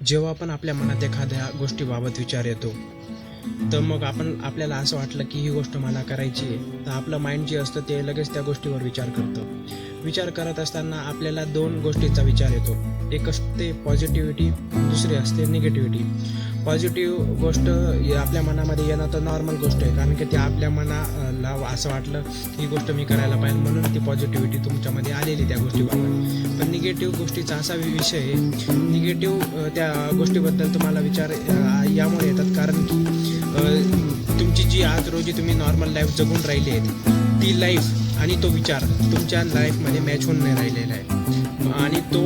जेव्हा पण आपल्या मनात एखाद्या गोष्टीबाबत विचार येतो, तर मग आपल्याला असं वाटलं की ही गोष्ट मला करायची आहे, तर आपलं माइंड जे असतं ते लगेच त्या गोष्टीवर विचार करतं. विचार करत असताना आपल्याला दोन गोष्टींचा विचार येतो. एक असते पॉझिटिव्हिटी, दुसरी असते निगेटिव्हिटी. पॉझिटिव्ह गोष्ट आपल्या मनामध्ये येणं तर नॉर्मल गोष्ट आहे, कारण की ते आपल्या मनाला असं वाटलं की ही गोष्ट मी करायला पाहिजे, म्हणून ती पॉझिटिव्हिटी तुमच्यामध्ये आलेली त्या गोष्टीबाबत. पण निगेटिव्ह गोष्टीचा असा विषय आहे, निगेटिव्ह त्या गोष्टीबद्दल तुम्हाला विचार यामुळे येतात कारण की तुमची जी आज रोजी तुम्ही नॉर्मल लाईफ जगून राहिली आहे, ती लाईफ आणि तो विचार तुमच्या लाईफमध्ये मॅच होऊन नाही राहिलेला आहे, आणि तो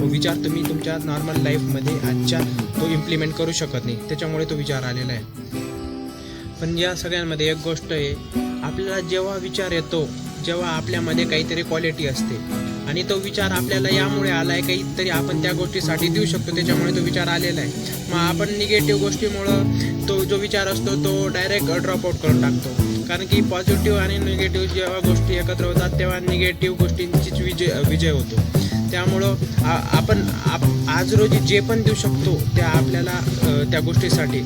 विचार तुम्ही तुमच्या नॉर्मल लाईफमध्ये आजच्या तो इम्प्लिमेंट करू शकत नाही, त्याच्यामुळे तो विचार आलेला आहे. पण या सगळ्यांमध्ये एक गोष्ट आहे, आपल्याला जेव्हा विचार येतो, जेव्हा आपल्यामध्ये काहीतरी क्वालिटी असते आणि तो विचार आपल्याला यामुळे आला आहे, काहीतरी आपण त्या गोष्टीसाठी देऊ शकतो, त्याच्यामुळे तो विचार आलेला आहे. मग आपण निगेटिव्ह गोष्टीमुळं तो जो विचार असतो तो डायरेक्ट ड्रॉपआउट करून टाकतो, कारण की पॉझिटिव्ह आणि निगेटिव्ह जेव्हा गोष्टी एकत्र होतात तेव्हा निगेटिव्ह गोष्टींचीच विजय होतो. त्यामुळं आपण आज रोजी जे पण देऊ शकतो त्या आपल्याला त्या गोष्टीसाठी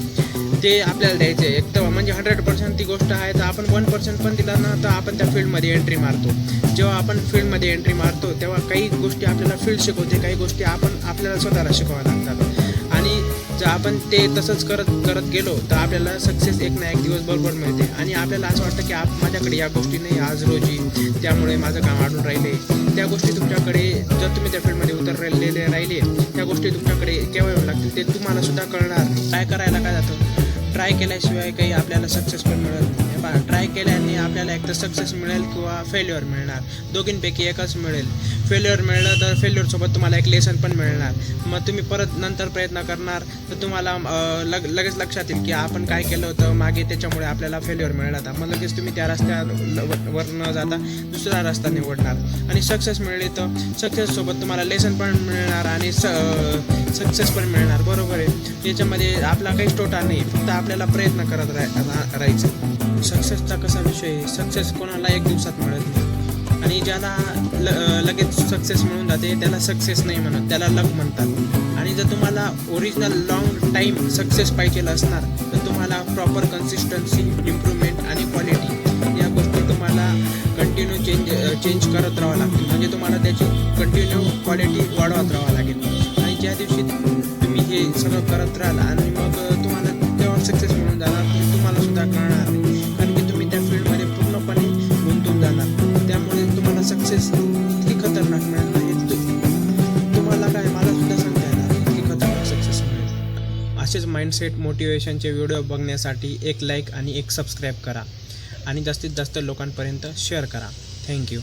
ते आपल्याला द्यायचं आहे. एक तर म्हणजे 100% ती गोष्ट आहे, तर आपण 1% पण दिला ना, तर आपण त्या फील्डमध्ये एंट्री मारतो. जेव्हा आपण फील्डमध्ये एंट्री मारतो तेव्हा काही गोष्टी आपल्याला फील्ड शिकवते, काही गोष्टी आपल्याला स्वतःला शिकवाव्या लागतात, आणि जर आपण ते तसंच करत गेलो तर आपल्याला सक्सेस एक ना एक दिवस बरोबर मिळते. आणि आपल्याला असं वाटतं की माझ्याकडे या गोष्टी नाही आज रोजी, त्यामुळे माझं काम अडून राहिले. त्या गोष्टी तुमच्याकडे जर तुम्ही त्या फील्डमध्ये उतरलेले राहिले, त्या गोष्टी तुमच्याकडे केव्हा येऊ लागतील ते तुम्हाला सुद्धा कळणार. ट्राय करायला काय जातं, ट्राय केल्याशिवाय काही आपल्याला सक्सेस पण मिळत नाही. ट्राय केल्याने आपल्याला एक तर सक्सेस मिळेल किंवा फेल्युअर मिळणार, दोघींपैकी एकच मिळेल. फेल्युअर मिळलं तर फेल्युअरसोबत तुम्हाला एक लेसन पण मिळणार. मग तुम्ही परत नंतर प्रयत्न करणार तर तुम्हाला लगेच लक्षात येईल की आपण काय केलं होतं मागे, त्याच्यामुळे आपल्याला फेल्युअर मिळाला. मग लगेच तुम्ही त्या रस्त्यावर न जाता दुसरा रस्ता निवडणार, आणि सक्सेस मिळली तर सक्सेससोबत तुम्हाला लेसन पण मिळणार आणि सक्सेस पण मिळणार. बरोबर आहे, याच्यामध्ये आपला काहीच तोटा नाही, फक्त आपल्याला प्रयत्न करत राहायचं. सक्सेसचा कसा विषय आहे, सक्सेस कोणाला एक दिवसात मिळत नाही, आणि ज्याला लगेच सक्सेस मिळून जाते त्याला सक्सेस नाही म्हणत, त्याला लक म्हणतात. आणि जर तुम्हाला ओरिजिनल लॉंग टाईम सक्सेस पाहिजे असणार तर तुम्हाला प्रॉपर कन्सिस्टन्सी, इम्प्रूव्हमेंट आणि क्वालिटी या गोष्टी तुम्हाला कंटिन्यू चेंज करत राहावं लागतील. म्हणजे तुम्हाला त्याची कंटिन्यू क्वालिटी वाढवत राहावं लागेल. आणि ज्या दिवशी तुम्ही हे सगळं करत राहाल आणि मग तुम्हाला तेव्हा सक्सेस मिळून जाणार, तुम्हाला सुद्धा कळणार नाही, कारण की तुम्ही त्या फील्डमध्ये पूर्णपणे गुंतून जाणार. त्यामुळे तुम्हाला सक्सेस इतकी खतरनाक मिळणार नाही, तुम्हाला काय मला सुद्धा सांगता येणार इतकी खतरनाक सक्सेस मिळेल. असेच माइंडसेट मोटिवेशनचे व्हिडिओ बघण्यासाठी एक लाईक आणि एक सबस्क्राईब करा, आणि जास्तीत जास्त लोकांपर्यंत शेअर करा. थँक्यू.